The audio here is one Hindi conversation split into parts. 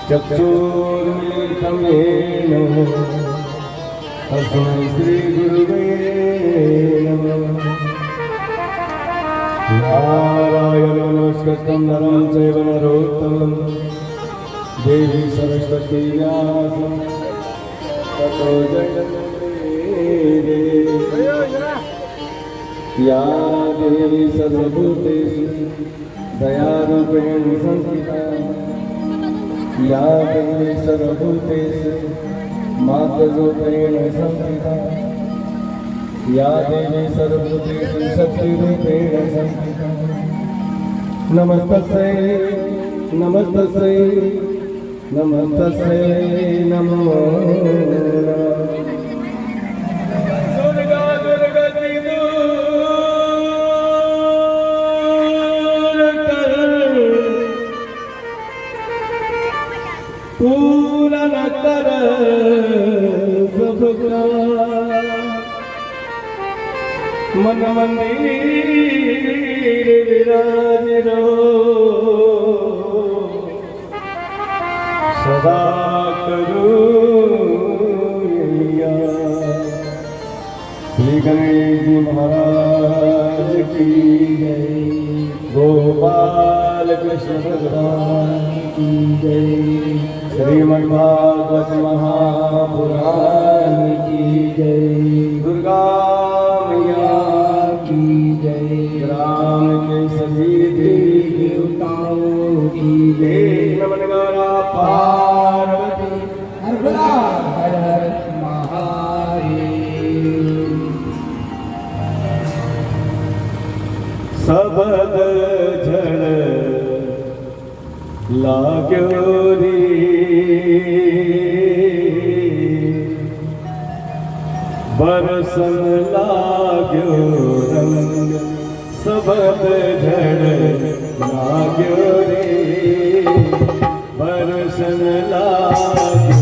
चक्षुर्मिलितं येन तस्मै श्रीगुरुवे नमः। नारायणं नमस्कृतं नरं चैव नरोत्तमं देवी सरस्वती व्यासं ततो जयमुदीरये। या देवी सर्वभूतेषु दयारूपेण संस्थिता या देवी सर्वभूतेषु मातृरूपेण संस्थिता या देवी सर्वभूतेषु शक्तिरूपेण संस्थिता। नमस्तस्यै नमस्तस्यै नमस्तस्यै नमो नमः। पूरन कर सबका मन मंदिर विराजिरो सदा करुणिया। श्री गणेश जी महाराज की जय। गोपाल कृष्ण भगवान की जय। श्रीमद्भागवत महापुराण की जय। दुर्गा मैया की जय। राम के सभी देवी देवताओं की जय। नमन गौरा पार्वती हर हर महादेव। सबद जल लाग्यो रे बरसन लाग्यो रंग। सबद झड़ लाग्यो रे बरसन लाग्यो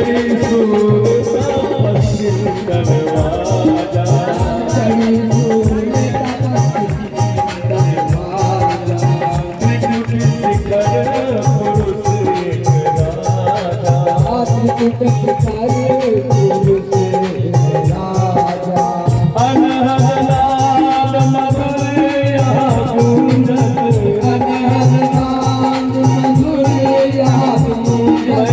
चढ़ी सूर तपस्वी दरवाजा, चढ़ी सूर दरवाजा, त्रिकुट शिखर पुरुष एक राजा, त्रिकुट शिखर पुरुष एक राजा। अनहद नाद मधुर यहाँ गूंजत, अनहद नाद मधुर यहाँ गूंजत,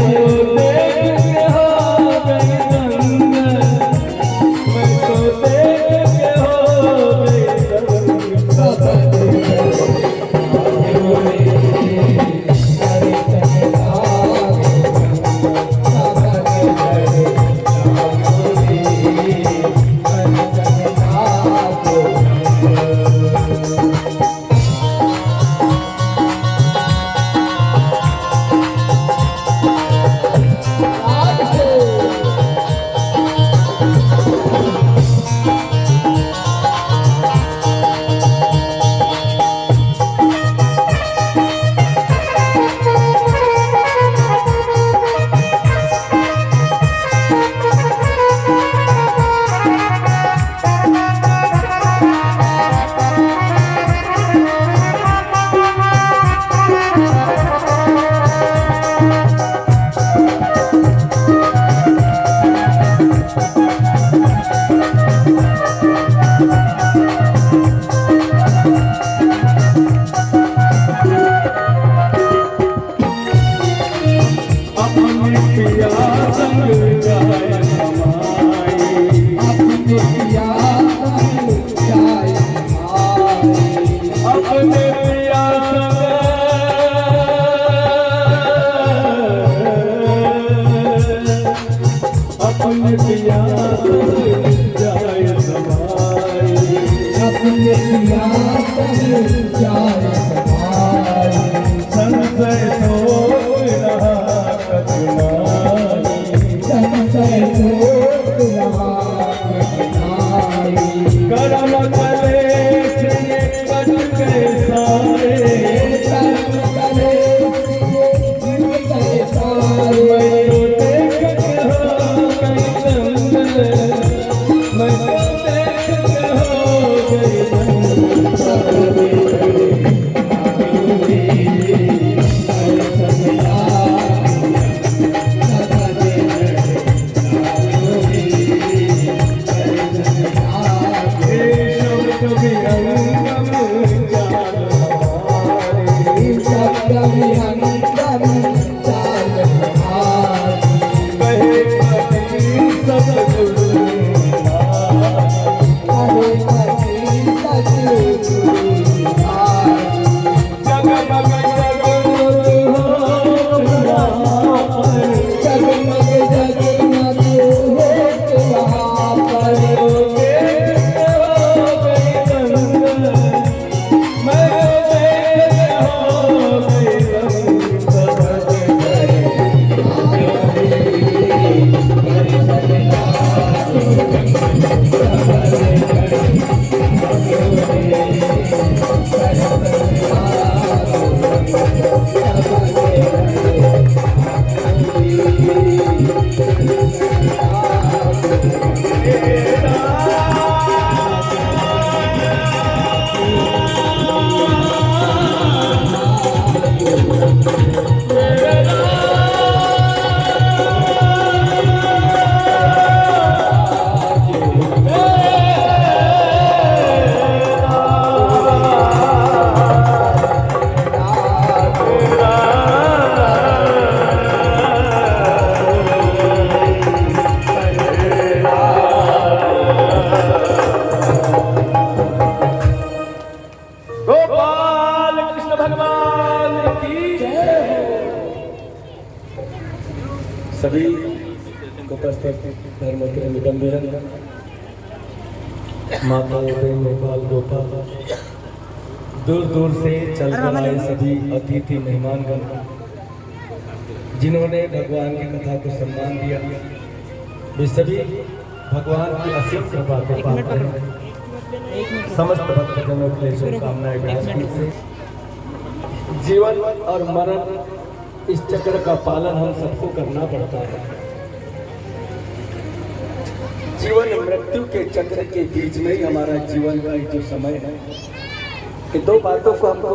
सभी उपस्थित धर्म के निबंधन माता गोपाल गोपाल दूर दूर से चलकर आए सभी अतिथि मेहमानगण जिन्होंने भगवान की कथा को सम्मान दिया, वे सभी भगवान की असीम कृपा को पाते हैं। समस्त भक्तजनों के लिए शुभकामनाएं व्यासपीठ से। जीवन और मरण इस चक्र का पालन हम सबको करना पड़ता है। जीवन मृत्यु के चक्र के बीच में ही हमारा जीवन का जो समय है, ये दो बातों को हमको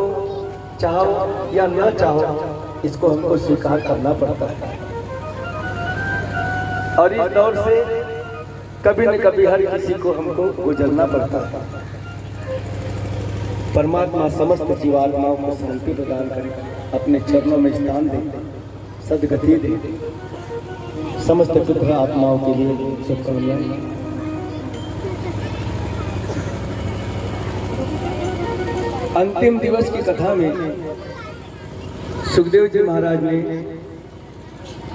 चाहो या न चाहो इसको हमको स्वीकार करना पड़ता है। और इस दौर से कभी न कभी हर किसी को हमको गुजरना पड़ता है। परमात्मा समस्त जीवात्माओं को शांति प्रदान करे, अपने चरणों में स्थान दे, सदगति दे। समस्त पुत्र आत्माओं के लिए शुभकामनाएं। अंतिम दिवस की कथा में सुखदेव जी महाराज ने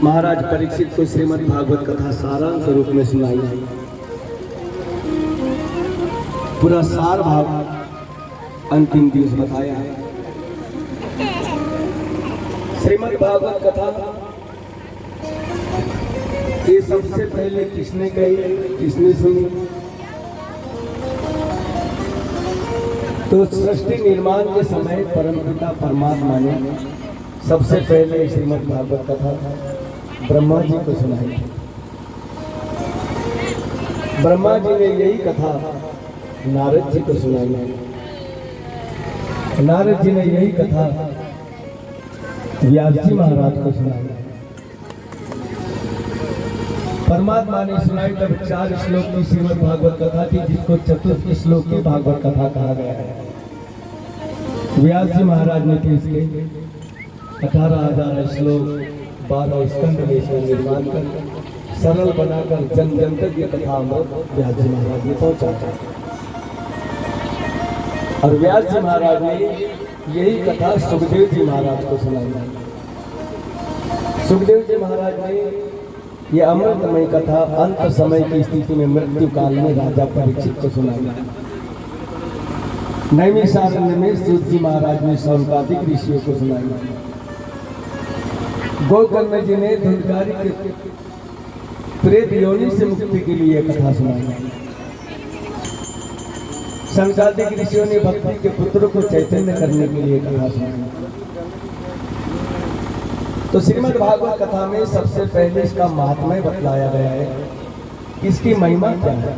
महाराज परीक्षित को श्रीमद् भागवत कथा सारांश रूप में सुनाई। पूरा सार भाग अंतिम दिवस बताया है। श्रीमद् भागवत कथा ये सबसे पहले किसने कही, किसने सुनी? तो सृष्टि निर्माण के समय परमपिता परमात्मा ने सबसे पहले श्रीमद् भागवत कथा ब्रह्मा जी को सुनाई। ब्रह्मा जी ने यही कथा नारद जी को सुनाई। नारद जी ने यही कथा व्यास जी महाराज को सुनाई। परमात्मा ने सुनाई तब 4 श्लोक की श्रीमद् भागवत कथा थी, जिसको चतुर्थ श्लोक की भागवत कथा कहा गया है। व्यास जी महाराज ने फिर इसके 18,000 श्लोक 12 स्कंद में इसको निर्माण कर सरल बनाकर जन जन तक ये कथा अमृत व्यास जी महाराज ने पहुंचा। और व्यास जी महाराज ने यही कथा सुखदेव जी महाराज को सुनाई। सुखदेव जी महाराज ने यह अमृतमय कथा अंत समय की स्थिति में मृत्यु काल में राजा परीक्षित को सुनाई। नैमिषारण्य में सूत जी महाराज ने शौनकादिक ऋषियों को सुनाई। गोकर्ण जी ने धुंधकारी के प्रेत योनि से मुक्ति के लिए कथा सुनाई। शौनकादिक ऋषियों ने भक्ति के पुत्र को चैतन्य करने के लिए कथा सुनाई। तो श्रीमद् भागवत कथा में सबसे पहले इसका महात्म्य बतलाया गया है, इसकी महिमा क्या है,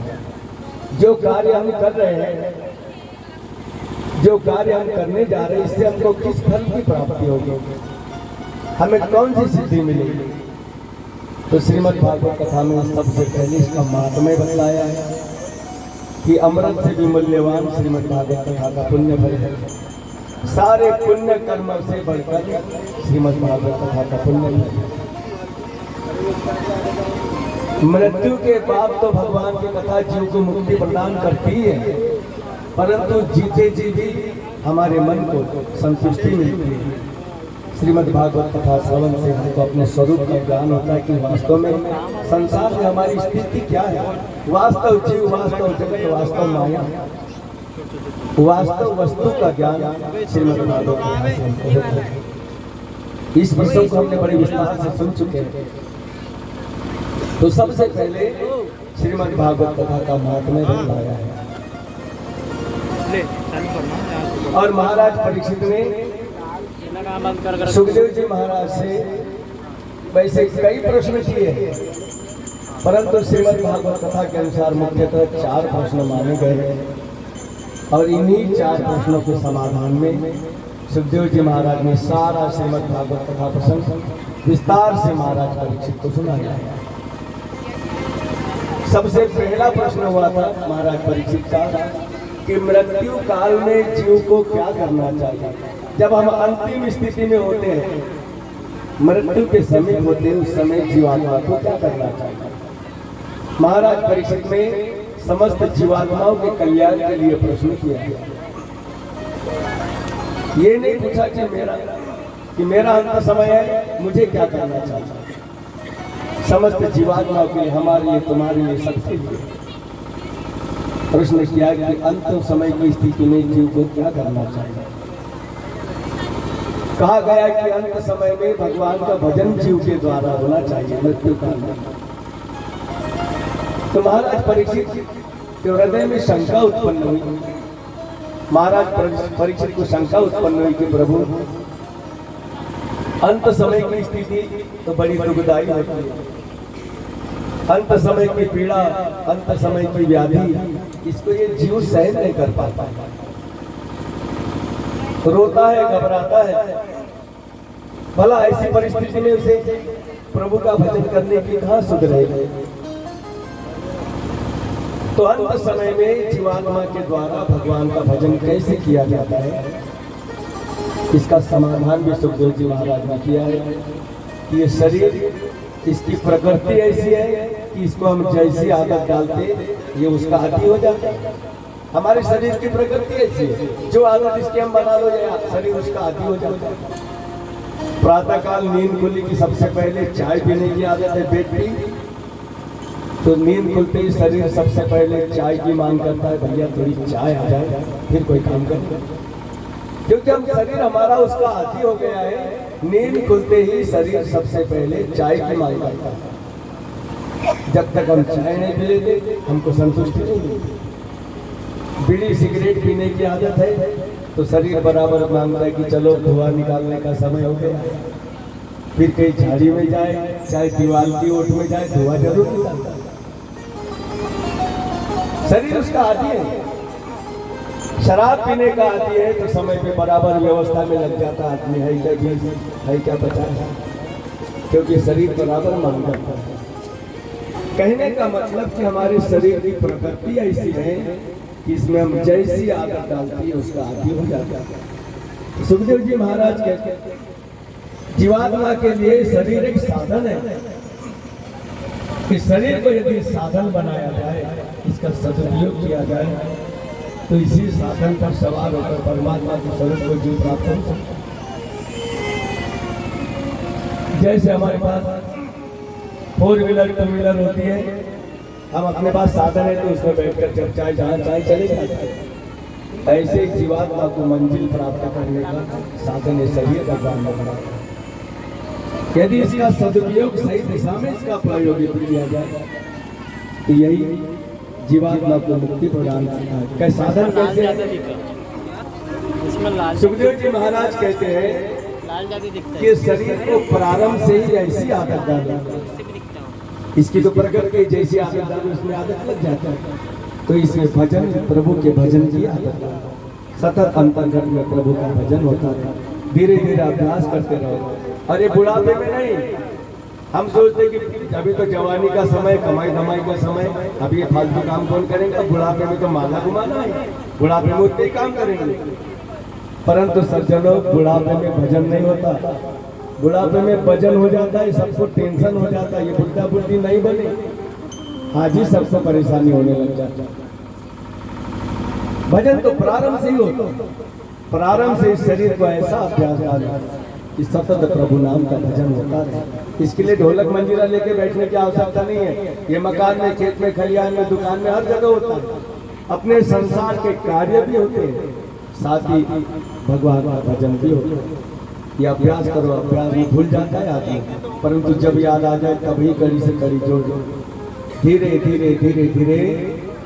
जो कार्य हम कर रहे हैं, जो कार्य हम करने जा रहे हैं, इससे हमको किस फल की प्राप्ति होगी, हमें कौन सी सिद्धि मिलेगी। तो श्रीमद् भागवत कथा में सबसे पहले इसका महात्म्य बतलाया है कि अमृत से भी मूल्यवान श्रीमद् भागवत कथा का पुण्य फल है। सारे पुण्य कर्म से बढ़कर श्रीमद् भागवत कथा का पुण्य है। मृत्यु के बाद तो भगवान की कथा जीव को मुक्ति प्रदान करती है, परंतु जीते जी भी हमारे मन को संतुष्टि मिलती है। श्रीमद् भागवत कथा श्रवण से हमको अपने स्वरूप का ज्ञान होता है कि वास्तव में संसार में हमारी स्थिति क्या है। वास्तव जीव, वास्तव जगत, वास्तव माया, वास्तव वस्तु का ज्ञान श्रीमद् भागवत कथा से हमको होता है। इस विषय को हमने बड़े विस्तार से सुन चुके हैं। तो सबसे पहले श्रीमद् भागवत कथा का महात्म्य बताया है। और महाराज परीक्षित ने सुखदेव जी महाराज से वैसे कई प्रश्न किए हैं, परंतु श्रीमद् भागवत कथा के अनुसार मुख्यतः 4 प्रश्न माने गए हैं। और इन्हीं 4 प्रश्नों के समाधान में सुखदेव जी महाराज ने सारा श्रीमद् भागवत कथा प्रसंग विस्तार से महाराज परीक्षित को सुनाया। सबसे पहला प्रश्न हुआ था महाराज परीक्षित का कि मृत्यु काल में जीव को क्या करना चाहिए। जब हम अंतिम स्थिति में होते हैं, मृत्यु के समीप होते हैं, उस समय जीवात्मा को क्या करना चाहिए। महाराज परीक्षित में समस्त जीवात्माओं के कल्याण के लिए प्रश्न किया गया। ये नहीं पूछा कि मेरा अंत समय है, मुझे क्या करना चाहिए। समस्त जीवात्माओं के लिए, हमारे लिए, तुम्हारे लिए, सबके लिए प्रश्न किया कि अंत समय की स्थिति में जीव को क्या करना चाहिए। कहा गया कि अंत समय में भगवान का भजन जीव के द्वारा होना चाहिए मृत्यु काल में। तो महाराज परीक्षित के हृदय में शंका उत्पन्न हुई। महाराज परीक्षित को शंका उत्पन्न हुई कि प्रभु, अंत समय की स्थिति तो बड़ी दुखदायी होती है। अंत समय की पीड़ा, अंत समय की व्याधि, इसको ये जीव सहन नहीं कर पाता, रोता है, घबराता है। भला ऐसी परिस्थिति में उसे प्रभु का भजन करने की कहाँ सुध रहेगी। तो अंत समय में जीवात्मा के द्वारा भगवान का भजन कैसे किया जाता है, इसका समाधान भी सुखदेव जी महाराज ने किया है कि ये शरीर, इसकी प्रकृति ऐसी है कि इसको हम जैसी आदत डालते ये उसका आदी हो जाता है। हमारे शरीर की प्रकृति ऐसी है, जो आदत इसकी हम बना लो ये शरीर उसका आदी हो जाता है। प्रातः काल नींद खुली कि सबसे पहले चाय पीने की आदत है बेटी, तो नींद खुलते ही शरीर सबसे पहले चाय की मांग करता है, भैया थोड़ी चाय आ जाए फिर कोई काम करें। क्योंकि हम शरीर हमारा उसका आदी हो गया है। नींद खुलते ही शरीर सबसे पहले चाय की मांग करता है। जब तक हम चाय नहीं पी लेते हमको संतुष्टि नहीं मिलती। बीड़ी सिगरेट पीने की आदत है तो शरीर बराबर मांगता है कि चलो धुआं निकालने का समय हो गया। फिर कहीं झाड़ी में जाए, चाहे दीवार की ओट में जाए, धुआं जरूर निकालता है। शरीर उसका आदी है। शराब पीने का आदी है तो समय पे बराबर व्यवस्था में लग जाता आदमी, है क्या 20 है क्या 50, क्योंकि शरीर बराबर मांग करता है। कहने का मतलब कि हमारे शरीर की प्रकृति ऐसी है कि इसमें हम जैसी आदत डालती है उसका आदी हो जाता है। सुखदेव जी महाराज कहते हैं जीवात्मा के लिए शरीर एक साधन है। इस शरीर को यदि साधन बनाया जाए, इसका सदुपयोग किया जाए, तो इसी साधन पर सवार होकर परमात्मा के स्वरूप को जीव प्राप्त हो सकता है। जैसे हमारे पास 4 व्हीलर 2 व्हीलर होती है, हम अपने पास साधन है तो उसमें बैठकर जब चाहे जहाँ चाहे चले जाते हैं। ऐसे जीवात्मा को मंजिल प्राप्त करने का साधन है शरीर भगवान ने बनाया। यदि इसका सदुपयोग सही दिशा में इसका प्रयोग किया जाए तो यही जीवात्मा को मुक्ति प्रदान करता है। क्या साधन कैसे? सुखदेव जी महाराज कहते हैं कि शरीर को प्रारंभ से ही ऐसी आदत डाले, इसकी तो प्रकृति जैसी आदत डाले उसमें आदत लग जाता है। तो इसमें भजन, प्रभु के भजन की आदत सतत अंतर्गत में प्रभु का भजन होता है। धीरे धीरे अभ्यास करते रहो। अरे बुढ़ापे में नहीं, हम सोचते कि अभी तो जवानी का समय, कमाई धमाई का समय, अभी ये फालतू काम कौन करेंगे, बुढ़ापे में तो माला घुमाना है, बुढ़ापे में उतने काम करेंगे। परंतु सज्जनों, बुढ़ापे में भजन नहीं होता, बुढ़ापे में भजन हो जाता है, सबको टेंशन हो जाता है, ये बुढ़ा बुढ़ी नहीं बने, आज ही सबको परेशानी होने लग जाता है। भजन तो प्रारंभ से ही होता है। प्रारंभ से इस शरीर को ऐसा अभ्यास डालना कि सतत प्रभु नाम का भजन होता है। इसके लिए ढोलक मंजीरा लेके बैठने की आवश्यकता नहीं है। ये मकान में, खेत में, खलिहान में, दुकान में, हर जगह होता है। अपने संसार के कार्य भी होते हैं, साथ ही भगवान का भजन भी होता है। ये अभ्यास करो, अभ्यास में भूल जाता है आदमी, परंतु जब याद आ जाए तभी कड़ी से कड़ी जोड़ दो। धीरे धीरे धीरे धीरे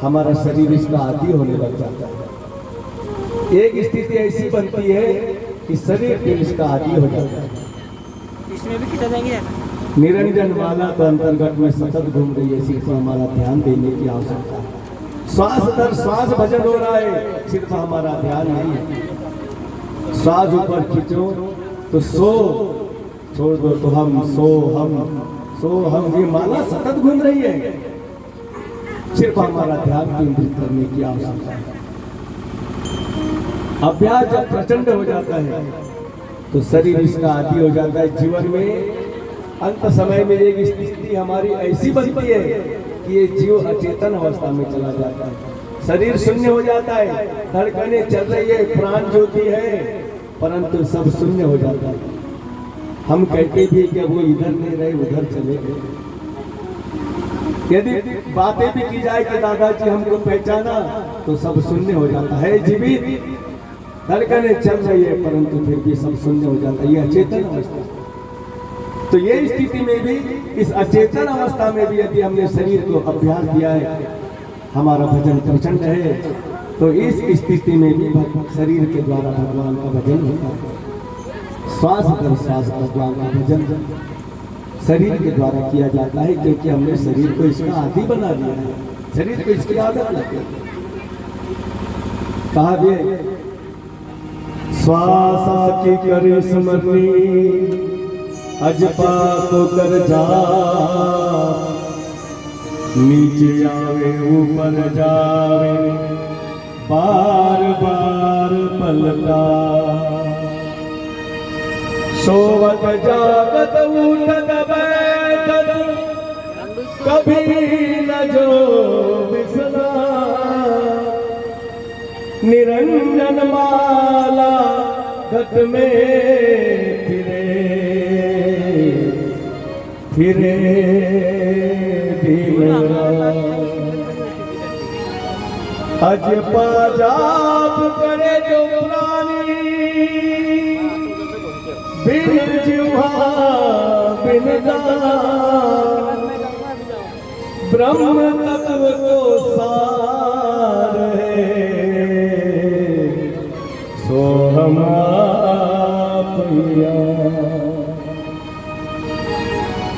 हमारा शरीर इसका आदी होने लग जाता है। एक स्थिति ऐसी बनती है कि शरीर फिर इसका आदी हो जाता है। इसमें भी खींचा जाएंगे। निरंजन माला तो अंतर्गत में सतत घूम रही है, सिर्फ हमारा ध्यान देने की आवश्यकता है। श्वास दर श्वास भजन हो रहा है, सिर्फ हमारा ध्यान नहीं है। श्वास ऊपर खींचो तो सो, छोड़ दो तो हम, सो हम, ये माला सतत घूम रही है, सिर्फ हमारा ध्यान केंद्रित करने की आवश्यकता है। अभ्यास जब प्रचंड हो जाता है तो शरीर इसका आदी हो जाता है। जीवन में अंत समय में एक स्थिति हमारी ऐसी बनती है कि ये जीव अचेतन अवस्था में चला जाता है। शरीर शून्य हो जाता है, धड़कनें चल रही है, प्राण ज्योति है, परंतु सब शून्य हो जाता है। हम कहते भी कि वो इधर नहीं रहे, उधर चले गए। यदि बातें भी की जाए कि दादाजी हमको पहचाना, तो सब शून्य हो जाता है। जीवित धड़कनें चल रही है, परंतु फिर भी सब शून्य हो जाता है। ये अचेतन अवस्था। तो ये स्थिति में भी, इस अचेतन अवस्था में भी यदि हमने शरीर को अभ्यास दिया है, हमारा भजन प्रचंड है, तो इस स्थिति में भी शरीर के द्वारा भगवान का भजन होता है। श्वास दर श्वास भगवान का भजन। शरीर के द्वारा किया जाता है, क्योंकि हमने शरीर को इसका आदि बना दिया है, शरीर को इसकी आदत लग गई। कहा भी श्वासा की करी स्मरणी अजपा को कर जा, नीचे आवे ऊपर जावे बार बार पलटा, सोवत जागत उठत बैठत कभी न जो बिसरा, निरंजन माला घट में फिरे फिरे दिन अज पाजाब करे जो प्राणी, बिन जिह्वा बिन दान, ब्रह्म तत्व को सार है, सो हम आप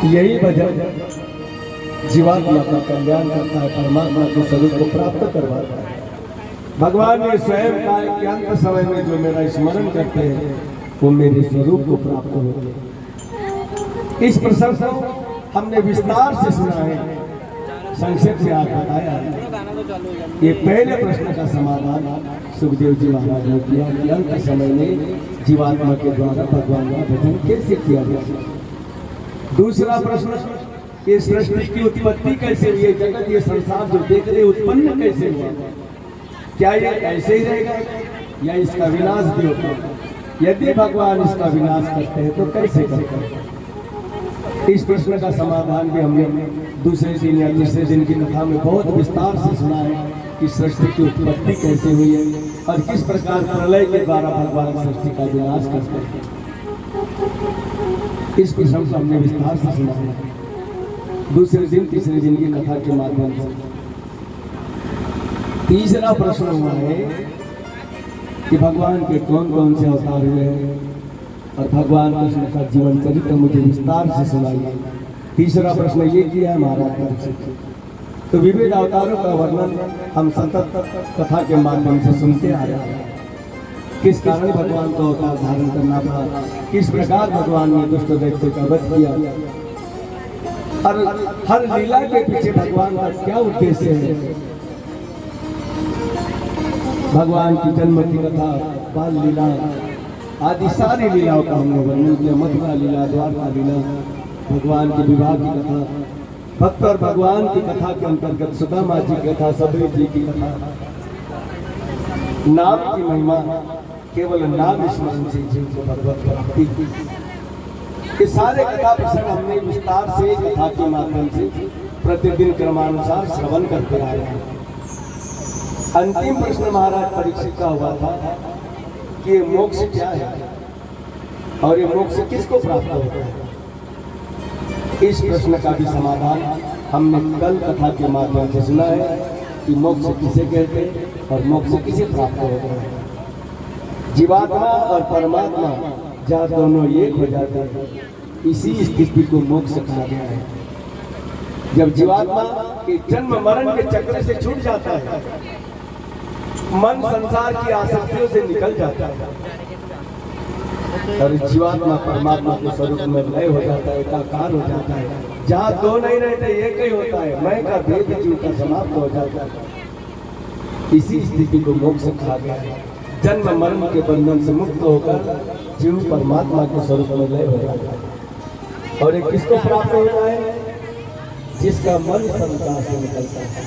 यही भजन जीवात्मा का कल्याण करता है, परमात्मा के स्वरूप को प्राप्त करवाता है। भगवान ने स्वयं कहा कि अंत समय में जो मेरा स्मरण करते हैं वो मेरे स्वरूप को प्राप्त होते हैं। इस प्रसंग को हमने विस्तार से सुना है, संक्षेप में आज बताया है। ये पहले प्रश्न का समाधान सुखदेव जी महाराज ने किया कि अंत समय में जीवात्मा के द्वारा भगवान का भजन कैसे किया जाए। दूसरा प्रश्न, ये सृष्टि की उत्पत्ति कैसे हुई, जगत ये संसार जो देख रहे उत्पन्न कैसे हुआ, क्या ये ऐसे ही रहेगा या इसका विनाश भी होगा? यदि भगवान इसका विनाश करते हैं तो कैसे करते हैं? इस प्रश्न का समाधान भी हमने दूसरे दिन या तीसरे दिन की कथा में बहुत विस्तार से सुना है कि सृष्टि की उत्पत्ति कैसे हुई है और किस प्रकार प्रलय के द्वारा भगवान सृष्टि का विनाश करते हैं। इस प्रश्न को हमने विस्तार से सुना है दूसरे दिन तीसरे दिन की कथा के माध्यम से। तीसरा प्रश्न हुआ है कि भगवान के कौन कौन से अवतार हुए हैं और भगवान कृष्ण का जीवन चरित्र मुझे विस्तार से सुनाइए। तीसरा प्रश्न ये किया है महाराज, तो विविध अवतारों का वर्णन हम सतत कथा के माध्यम से सुनते आ रहे हैं। किस कारण भगवान को अवतार धारण करना पड़ा, किस प्रकार भगवान ने दुष्ट दैत्य का वध किया और हर लीला के पीछे भगवान का क्या उद्देश्य है। भगवान की जन्म की कथा, बाल लीला आदि सारी लीलाओं का हमने वर्णन किया। मथुरा लीला, द्वारका लीला, भगवान के विवाह की कथा, भक्त और भगवान की कथा के अंतर्गत सुदामा जी की कथा, सबरी जी की कथा, नाम की महिमा, केवल नाम स्मरण से जीव को भगवत प्राप्ति की। ये सारे कथा प्रसंग हमने विस्तार से कथा के माध्यम से प्रतिदिन क्रमानुसार श्रवण करते आए हैं। अंतिम प्रश्न महाराज परीक्षित का हुआ था कि ये मोक्ष क्या है और ये मोक्ष किसको प्राप्त होता है। इस प्रश्न का भी समाधान हमने कल कथा के माध्यम से सुना है कि मोक्ष किसे कहते हैं और मोक्ष किसे प्राप्त होता है। जीवात्मा और परमात्मा जहाँ दोनों एक हो जाते हैं, इसी स्थिति को मोक्ष कहा गया है। जब जीवात्मा के जन्म मरण के चक्र से छूट जाता है, मन संसार की आसक्तियों से निकल जाता है और जीवात्मा परमात्मा के स्वरूप में लय हो जाता है, एकाकार हो जाता है। जहाँ दो नहीं रहते एक ही होता है, मैं का भेद जीव का समाप्त हो जाता है। इसी स्थिति को मोक्ष कहा गया है। जन्म मरण के बंधन से मुक्त होकर जीव परमात्मा के स्वरूप में लय हो जाता है। और ये किसको प्राप्त होता है? जिसका मन संसार से निकलता है।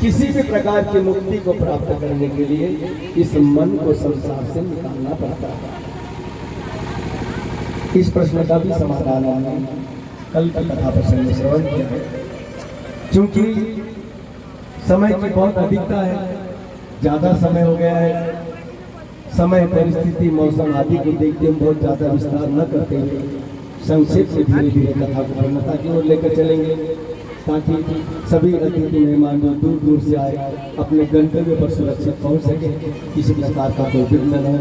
किसी भी प्रकार की मुक्ति को प्राप्त करने के लिए इस मन को संसार से निकालना पड़ता है। इस प्रश्न का भी समाधान हमने कल की कथा प्रसंग में श्रवण किया है। चूंकि समय की बहुत अधिकता है, ज्यादा समय हो गया है, समय परिस्थिति मौसम आदि को देखते हम बहुत ज्यादा विस्तार न करते हुए संक्षेप से धीरे धीरे कथा को पूर्णता की ओर लेकर चलेंगे, ताकि सभी अतिथि मेहमान जो दूर दूर से आए अपने गंतव्य पर सुरक्षित पहुंच सके, किसी प्रकार का कोई विघ्न न हो।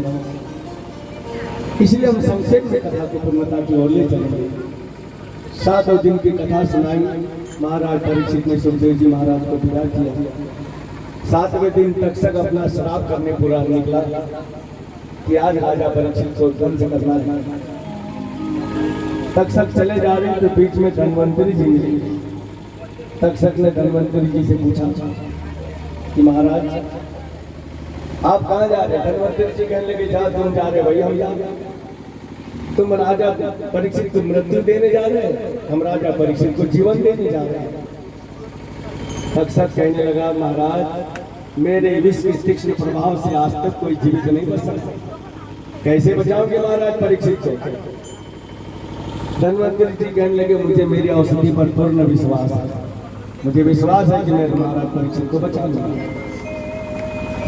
इसलिए हम संक्षेप में कथा को पूर्णता की ओर ले चलेंगे। सातों दिन की कथा सुनाई। महाराज परीक्षित ने सुखदेव जी महाराज को विदा किया। 7वें दिन तक्षक अपना श्राप करने पूरा निकला कि आज राजा परीक्षित को ध्वंस करना है। तक्षक चले जा रहे तो बीच में धन्वंतरी जी मिले। तक्षक ने धन्वंतरी जी से पूछा कि महाराज आप कहाँ जा रहे हैं? धन्वंतरी जी कहने लगे जा तुम जा रहे भाई हम जा रहे हैं। तुम राजा परीक्षित को मृत्यु देने जा रहे हैं, हम राजा परीक्षित को जीवन देने जा रहे हैं। तक्षक कहने लगा महाराज मेरे विष के तीक्ष्ण प्रभाव से आज तक कोई जीवित नहीं बच सकता, कैसे बचाओगे महाराज परीक्षित को? धन्वंतरी जी कहने लगे मुझे मेरी औषधि पर पूर्ण विश्वास है, मुझे विश्वास है कि मैं महाराज परीक्षित को बचा लूंगा।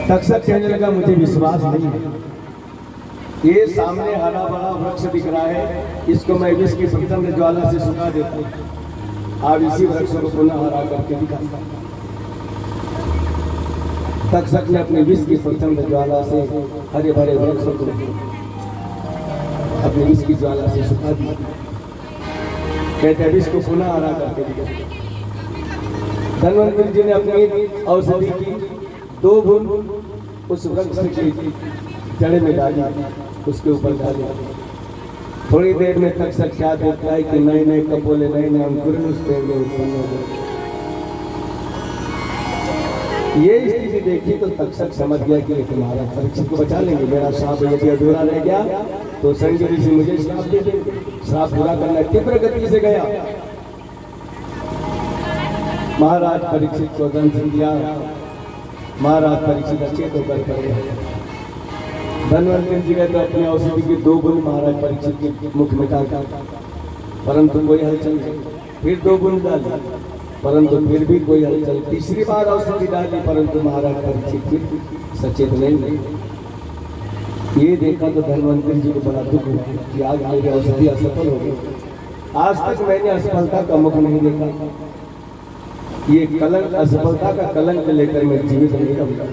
तक्षक कहने लगा मुझे विश्वास नहीं है, ये सामने हरा भरा वृक्ष दिख रहा है, इसको मैं विष की प्रचंड ज्वाला से सुखा देता हूँ, आप इसी वृक्ष को पुनः हरा करके दिखाता। तक्षक ने अपने विष की प्रचंड ज्वाला से हरे भरे वृक्ष को अपने विष की ज्वाला से सुखा दिया। कहते विष को पुनः हरा करके दिखाता। धन्वंतरी जी ने अपनी औषधि की 2 बूंद उस वृक्ष की जड़ में डाली, उसके ऊपर डाली। थोड़ी देर में तक्षक क्या देखता है कि नए नए कपोले नए नए अंकुर उस पेड़ में उत्पन्न हो गए। ये स्थिति देखी तो तक्षक समझ गया कि महाराज परीक्षित को बचा लेंगे, मेरा श्राप यदि अधूरा रह गया तो संजय ऋषि मुझे श्राप दे देंगे। श्राप पूरा करना तीव्र गति से गया। महाराज परीक्षित को दंशन दिया। महाराज परीक्षित अचेत होकर पड़ गए। धन्वंतरी जी कहते अपनी औषधि की 2 बूंद महाराज परीक्षित के मुख में डाल, परंतु कोई हलचल नहीं। फिर 2 बूंद डाली, परंतु फिर भी कोई हलचल। तीसरी बार औषधि डाली, परंतु महाराज परीक्षित फिर सचेत नहीं। ये देखा तो धन्वंतरी जी को बड़ा दुख हुआ कि आज मेरी औषधि असफल हो गई। आज तक मैंने असफलता का मुख नहीं देखा। ये कलंक, असफलता का कलंक लेकर मैं जीवित नहीं रहूंगा।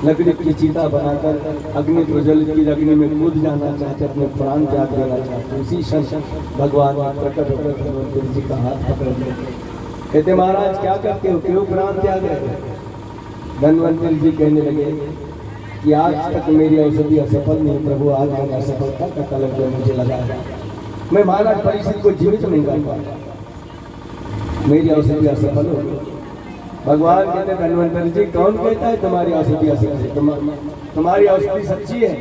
लकड़ी की चिता बनाकर अग्नि प्रज्वलित की अग्नि में कूद जाना चाहते, अपने प्राण त्याग देना चाहते। उसी क्षण भगवान प्रकट होकर धन्वंतरी जी का हाथ पकड़ लिया। कहते महाराज क्या करते हो, क्यों प्राण त्याग रहे हो? धन्वंतरी जी कहने लगे कि आज तक मेरी औषधि असफल नहीं प्रभु, आज मैंने असफलता का कलंक मुझे लगा, मैं महाराज परीक्षित को जीवित नहीं कर पाया, मेरी औषधि असफल हो गई। भगवान कहते धन्वंतरी जी कौन कहता है तुम्हारी औषधि असफल है? तुम्हारी औषधि सच्ची है।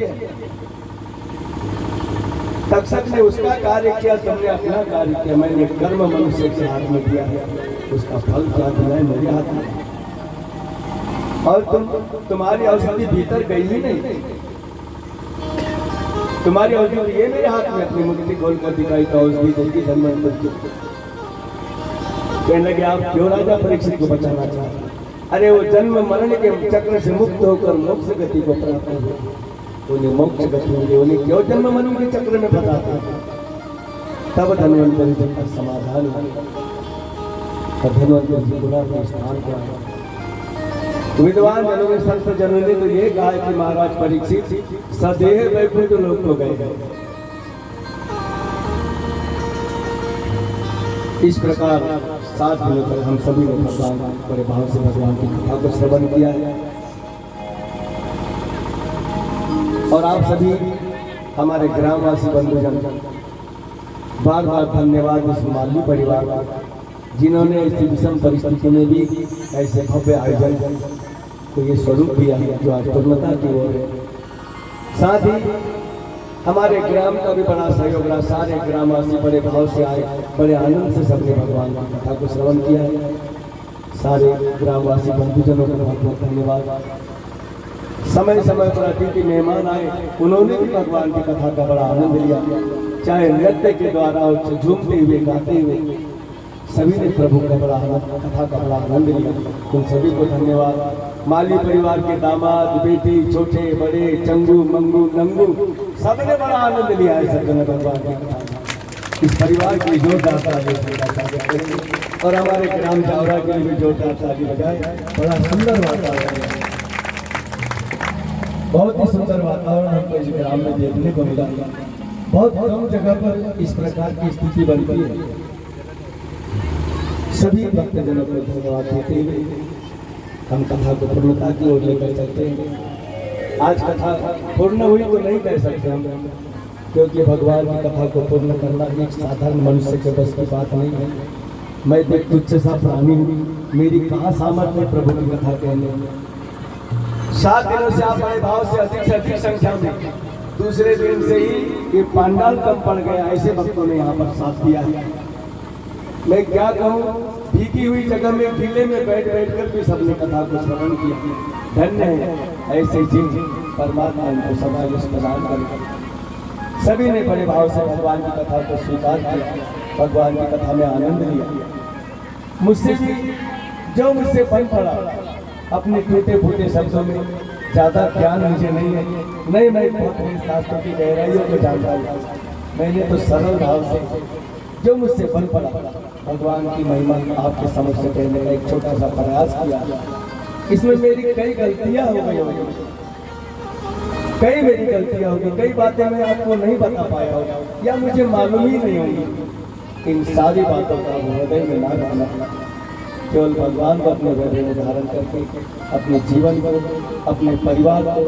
तक्षक ने उसका कार्य किया, तुमने अपना कार्य किया। मैंने कर्म मनुष्य के हाथ में दिया है, उसका फल क्या दिया है मेरे हाथ में। और तुम्हारी औषधि भीतर गई ही नहीं, तुम्हारी औषधि ये मेरे हाथ में। अपनी मुट्ठी खोल कर दिखाई तो औषधि देगी धन्वंतरी जी। कहने लगे आप क्यों राजा परीक्षित को बचाना चाहते? अरे वो जन्म मरण के चक्र से मुक्त होकर मोक्ष गति को प्राप्त हुए, उन्हें मोक्ष गति मिली, उन्हें क्यों जन्म मरण के चक्र में फंसाते? तब धन्वंतरी जी का समाधान हुआ। धन्वंतरी जी पुनः अपने स्थान पर आए। विद्वान जनों में संत जनों ने तो ये कहा कि महाराज परीक्षित सदैव वैकुंठ लोक को गए। इस प्रकार 7 दिनों तक हम सभी ने भगवान बड़े भाव से भगवान की कथा को श्रवण किया है। और आप सभी हमारे ग्रामवासी बंधुजन बार बार धन्यवाद उस माली परिवार का, जिन्होंने ऐसी विषम परिस्थिति में भी ऐसे भव्य आयोजन को ये स्वरूप दिया है जो आज पूर्णता की ओर है। साथ ही हमारे ग्राम का भी बड़ा सहयोग रहा। सारे ग्रामवासी बड़े भाव से आए, बड़े आनंद से सबने भगवान की कथा को श्रवण किया है। सारे ग्रामवासी बंधुजनों का बहुत बहुत धन्यवाद। समय समय पर अतिथि मेहमान आए, उन्होंने भी भगवान की कथा का बड़ा आनंद लिया, चाहे नृत्य के द्वारा झूमते हुए गाते हुए सभी ने प्रभु का बड़ा आनंद, कथा का बड़ा आनंद लिया। उन सभी को धन्यवाद। माली परिवार के दामाद, बेटी, छोटे बड़े, चंगू मंगू नंगू सबने बड़ा आनंद लिया है सज्जन भगवान की कथा। इस परिवार की जोरदार ताली बजाएं और हमारे ग्राम जावरा के लिए भी जोरदार ताली बजाएं। बड़ा सुंदर वातावरण है, बहुत ही सुंदर वातावरण हमको इस ग्राम में देखने को मिला। बहुत कम जगह पर इस प्रकार की स्थिति बनती है। सभी भक्तजनों को धन्यवाद देते हुए हम कथा को पूर्णता की ओर लेकर चलते हैं। आज कथा पूर्ण हुई तो नहीं कह सकते हम, क्योंकि भगवान की कथा को पूर्ण करना एक साधारण मनुष्य के बस की बात नहीं है। मैं एक तुच्छ सा प्राणी हूँ, मेरी कहाँ सामर्थ्य है प्रभु की कथा कहने में। 7 दिनों से आप बड़े भाव से अधिक संख्या में, दूसरे दिन से ही ये पंडाल कम पड़ गया, ऐसे भक्तों ने यहाँ पर साथ दिया है। मैं क्या कहूँ, भीगी हुई जगह में किले में बैठ कर भी सबने कथा को श्रवण किया। धन्य है ऐसे जिन परमात्मा इनको सदा यश प्रदान करे। सभी ने बड़े भाव से भगवान की कथा को स्वीकार किया, भगवान की कथा में आनंद लिया। मुझसे भी जो मुझसे बन पड़ा, अपने टूटे फूटे शब्दों में ज्यादा ज्ञान मुझे नहीं है, नहीं मैं बहुत शास्त्रों की गहराइयों को जानता हूँ। मैंने तो सरल भाव से जो मुझसे बन पड़ा भगवान की महिमा आपके समक्ष कहने का एक छोटा सा प्रयास किया। इसमें मेरी कई गलतियां हो गई होंगी, कई मेरी गलतियां होगी, कई बातें मैं आपको नहीं बता पाया होगा या मुझे मालूम ही नहीं होगी। इन सारी बातों का हृदय में ना रखना, केवल भगवान को अपने हृदय में धारण करके अपने जीवन को, अपने परिवार को,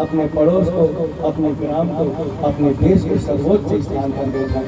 अपने पड़ोस को, अपने ग्राम को, अपने देश को सर्वोच्च स्थान पर बैठा।